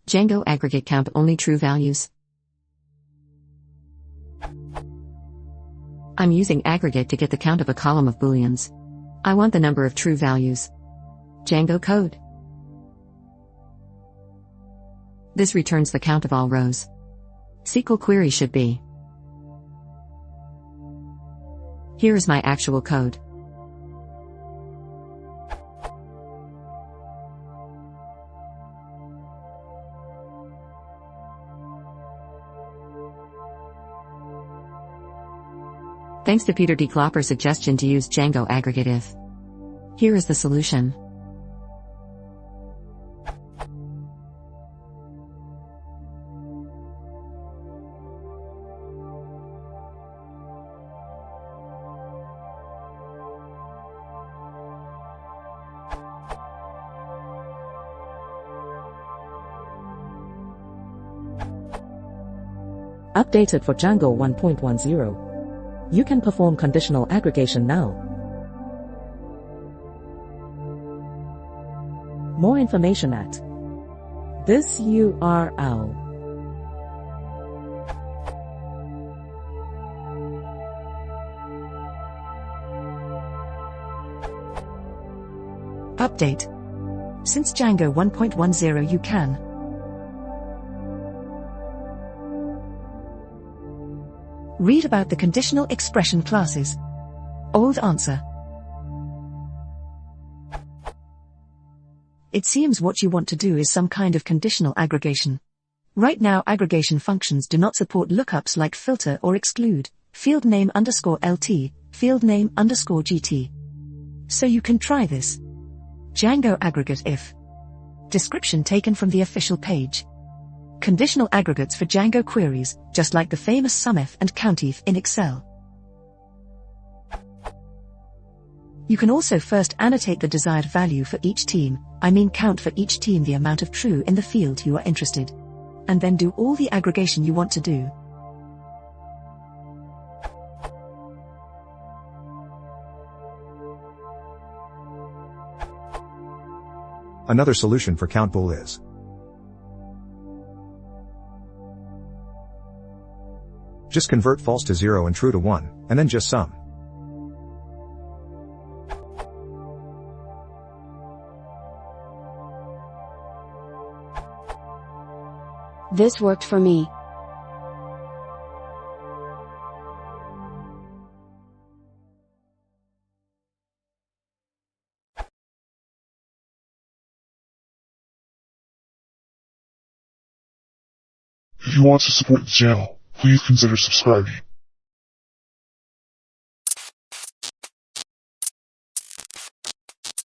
Django aggregate count only true values. I'm using aggregate to get the count of a column of booleans. I want the number of true values. Django code. This returns the count of all rows. SQL query should be. Here is my actual code. Thanks to Peter D. Klopper's suggestion to use Django aggregate if. Here is the solution. Updated for Django 1.10. You can perform conditional aggregation now. More information at this URL. Update. Since Django 1.10 you can read about the conditional expression classes. Old answer. It seems what you want to do is some kind of conditional aggregation. Right now aggregation functions do not support lookups like filter or exclude, field name _LT, field name _GT. So you can try this. Django aggregate if. Description taken from the official page. Conditional aggregates for Django queries, just like the famous SUMIF and COUNTIF in Excel. You can also first annotate the desired value for each team, count for each team the amount of true in the field you are interested. And then do all the aggregation you want to do. Another solution for count bool is just convert false to 0 and true to 1, and then just sum. This worked for me. If you want to support the channel, please consider subscribing.